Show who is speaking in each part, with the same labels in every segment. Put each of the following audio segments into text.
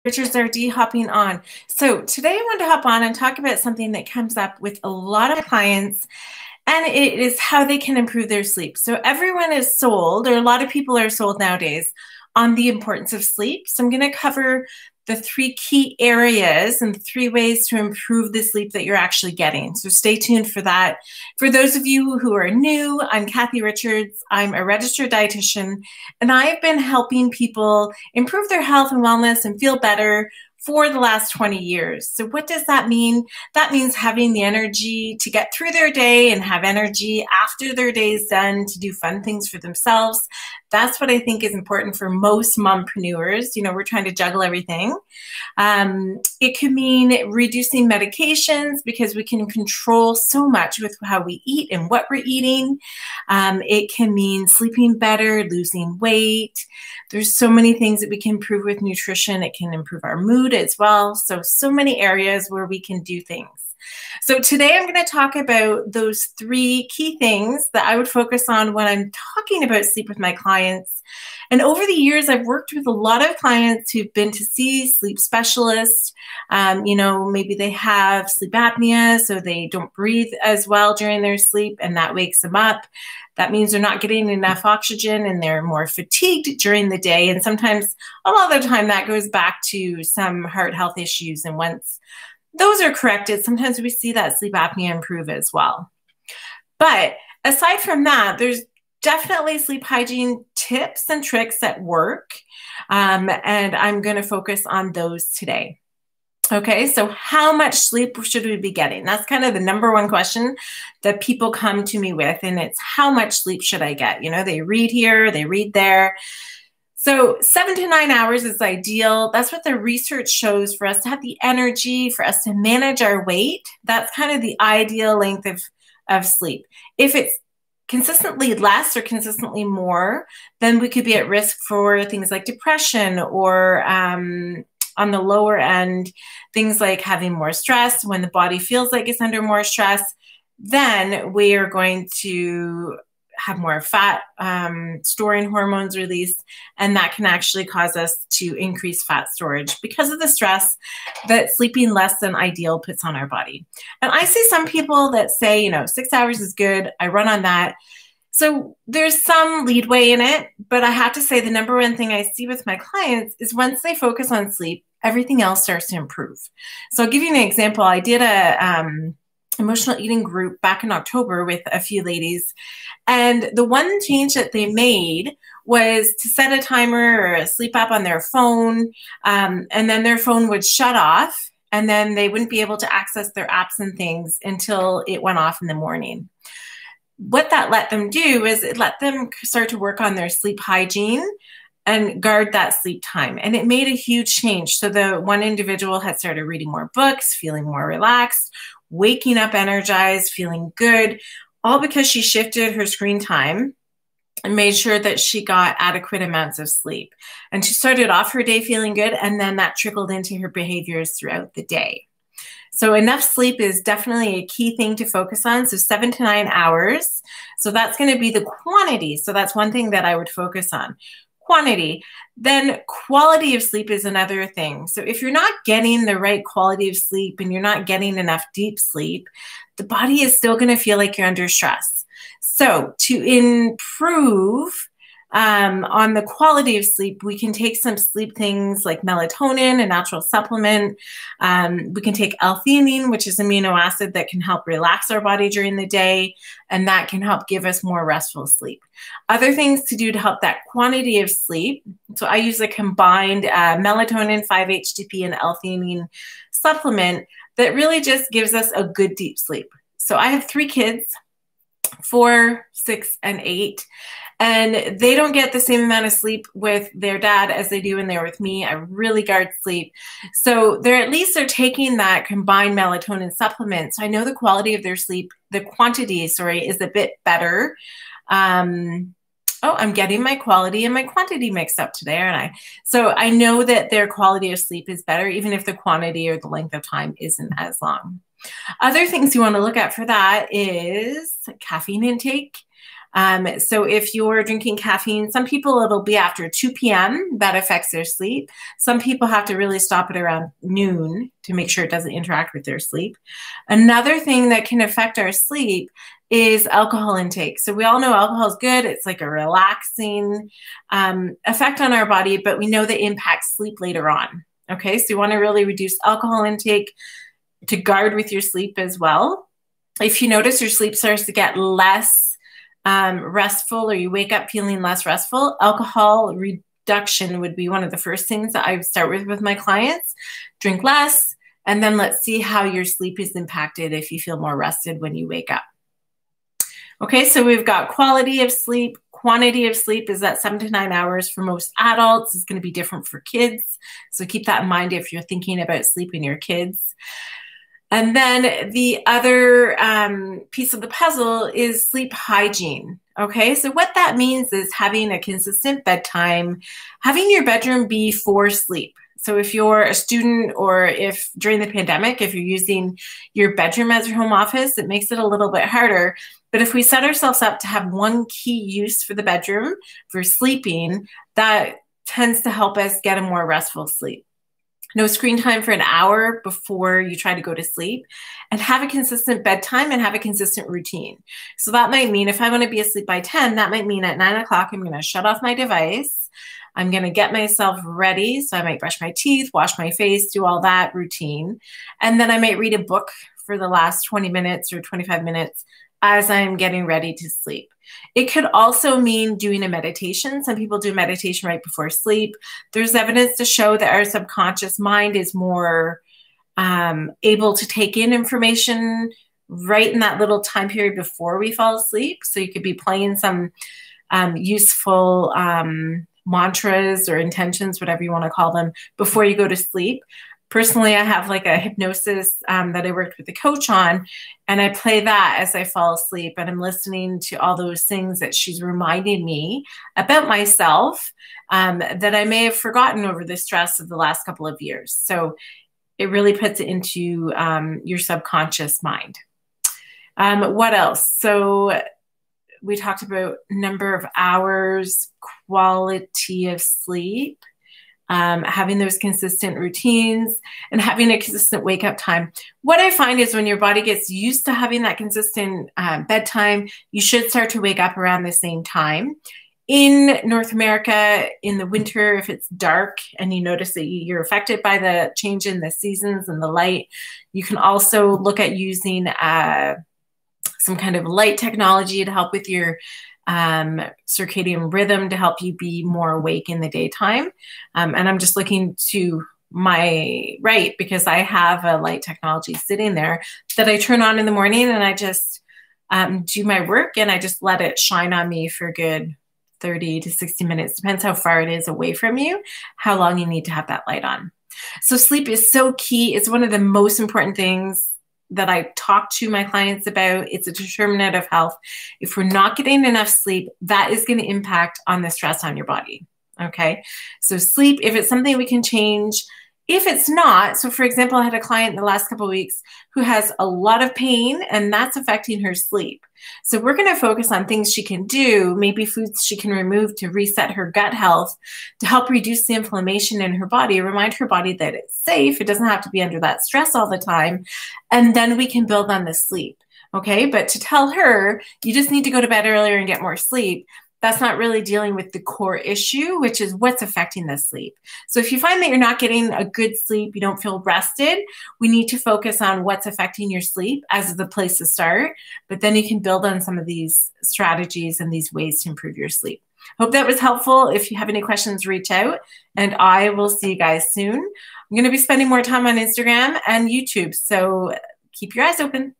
Speaker 1: Richard's RD hopping on. So today I want to hop on and talk about something that comes up with a lot of clients, and it is how they can improve their sleep. So everyone is sold, or a lot of people are sold nowadays, on the importance of sleep. So I'm going to cover the three key areas and the three ways to improve the sleep that you're actually getting. So stay tuned for that. For those of you who are new, I'm Kathy Richards. I'm a registered dietitian, and I've been helping people improve their health and wellness and feel better for the last 20 years. So what does that mean? That means having the energy to get through their day and have energy after their day is done to do fun things for themselves. That's what I think is important for most mompreneurs. You know, we're trying to juggle everything. It could mean reducing medications because we can control so much with how we eat and what we're eating. It can mean sleeping better, losing weight. There's so many things that we can improve with nutrition. It can improve our mood as well. So many areas where we can do things. So today I'm going to talk about those three key things that I would focus on when I'm talking about sleep with my clients. And over the years, I've worked with a lot of clients who've been to see sleep specialists. You know, maybe they have sleep apnea, so they don't breathe as well during their sleep, and that wakes them up. That means they're not getting enough oxygen and they're more fatigued during the day. And sometimes, a lot of the time, that goes back to some heart health issues. And once those are corrected, sometimes we see that sleep apnea improve as well. But aside from that, there's definitely sleep hygiene tips and tricks that work. And I'm going to focus on those today. Okay, so how much sleep should we be getting? That's kind of the number one question that people come to me with. And it's how much sleep should I get? You know, they read here, they read there. So 7 to 9 hours is ideal. That's what the research shows for us to have the energy, for us to manage our weight. That's kind of the ideal length of sleep. If it's consistently less or consistently more, then we could be at risk for things like depression or on the lower end, things like having more stress. When the body feels like it's under more stress, then we are going to have more fat storing hormones released, and that can actually cause us to increase fat storage because of the stress that sleeping less than ideal puts on our body. And I see some people that say, you know, 6 hours is good. I run on that. So there's some leadway in it, but I have to say the number one thing I see with my clients is once they focus on sleep, everything else starts to improve. So I'll give you an example. I did a emotional eating group back in October with a few ladies. And the one change that they made was to set a timer or a sleep app on their phone, and then their phone would shut off, and then they wouldn't be able to access their apps and things until it went off in the morning. What that let them do is it let them start to work on their sleep hygiene and guard that sleep time. And it made a huge change. So the one individual had started reading more books, feeling more relaxed, waking up energized, feeling good, all because she shifted her screen time and made sure that she got adequate amounts of sleep. And she started off her day feeling good, and then that trickled into her behaviors throughout the day. So enough sleep is definitely a key thing to focus on. So 7 to 9 hours. So that's going to be the quantity. So that's one thing that I would focus on. Quantity. Then quality of sleep is another thing. So if you're not getting the right quality of sleep and you're not getting enough deep sleep, the body is still going to feel like you're under stress. So to improve on the quality of sleep, we can take some sleep things like melatonin, a natural supplement. We can take L-theanine, which is amino acid that can help relax our body during the day, and that can help give us more restful sleep. Other things to do to help that quantity of sleep. So I use a combined melatonin, 5-HTP, and L-theanine supplement that really just gives us a good deep sleep. So I have 3 kids, 4, 6, and 8. And they don't get the same amount of sleep with their dad as they do when they're with me. I really guard sleep. So they're taking that combined melatonin supplement. So I know the quality of their sleep, the quantity, sorry, is a bit better. I'm getting my quality and my quantity mixed up today, aren't I? So I know that their quality of sleep is better, even if the quantity or the length of time isn't as long. Other things you want to look at for that is caffeine intake. So if you're drinking caffeine, some people it'll be after 2 p.m. that affects their sleep. Some people have to really stop it around noon to make sure it doesn't interact with their sleep. Another thing that can affect our sleep is alcohol intake. So we all know alcohol is good. It's like a relaxing effect on our body, but we know that impacts sleep later on. Okay, so you want to really reduce alcohol intake to guard with your sleep as well. If you notice your sleep starts to get less restful, or you wake up feeling less restful, alcohol reduction would be one of the first things that I would start with my clients. Drink less, and then let's see how your sleep is impacted if you feel more rested when you wake up. Okay, so we've got quality of sleep. Quantity of sleep is at 7 to 9 hours for most adults. It's going to be different for kids. So keep that in mind if you're thinking about sleeping your kids. And then the other piece of the puzzle is sleep hygiene. Okay, so what that means is having a consistent bedtime, having your bedroom be for sleep. So if you're a student, or if during the pandemic, if you're using your bedroom as your home office, it makes it a little bit harder. But if we set ourselves up to have one key use for the bedroom for sleeping, that tends to help us get a more restful sleep. No screen time for an hour before you try to go to sleep, and have a consistent bedtime and have a consistent routine. So that might mean if I want to be asleep by 10, that might mean at 9 o'clock, I'm going to shut off my device. I'm going to get myself ready. So I might brush my teeth, wash my face, do all that routine. And then I might read a book for the last 20 minutes or 25 minutes as I'm getting ready to sleep. It could also mean doing a meditation. Some people do meditation right before sleep. There's evidence to show that our subconscious mind is more able to take in information right in that little time period before we fall asleep. So you could be playing some useful mantras or intentions, whatever you want to call them, before you go to sleep. Personally, I have like a hypnosis that I worked with a coach on, and I play that as I fall asleep, and I'm listening to all those things that she's reminding me about myself that I may have forgotten over the stress of the last couple of years. So it really puts it into your subconscious mind. What else? So we talked about number of hours, quality of sleep. Having those consistent routines, and having a consistent wake up time. What I find is when your body gets used to having that consistent bedtime, you should start to wake up around the same time. In North America, in the winter, if it's dark and you notice that you're affected by the change in the seasons and the light, you can also look at using some kind of light technology to help with your circadian rhythm, to help you be more awake in the daytime. And I'm just looking to my right because I have a light technology sitting there that I turn on in the morning, and I just do my work, and I just let it shine on me for a good 30 to 60 minutes. Depends how far it is away from you, how long you need to have that light on. So sleep is so key. It's one of the most important things that I talk to my clients about. It's a determinant of health. If we're not getting enough sleep, that is going to impact on the stress on your body. Okay. So sleep, if it's something we can change, if it's not, so for example, I had a client in the last couple of weeks who has a lot of pain, and that's affecting her sleep. So we're going to focus on things she can do, maybe foods she can remove to reset her gut health, to help reduce the inflammation in her body, remind her body that it's safe. It doesn't have to be under that stress all the time. And then we can build on the sleep. Okay. But to tell her, you just need to go to bed earlier and get more sleep, that's not really dealing with the core issue, which is what's affecting the sleep. So if you find that you're not getting a good sleep, you don't feel rested, we need to focus on what's affecting your sleep as the place to start. But then you can build on some of these strategies and these ways to improve your sleep. Hope that was helpful. If you have any questions, reach out, and I will see you guys soon. I'm going to be spending more time on Instagram and YouTube, so keep your eyes open.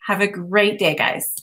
Speaker 1: Have a great day, guys.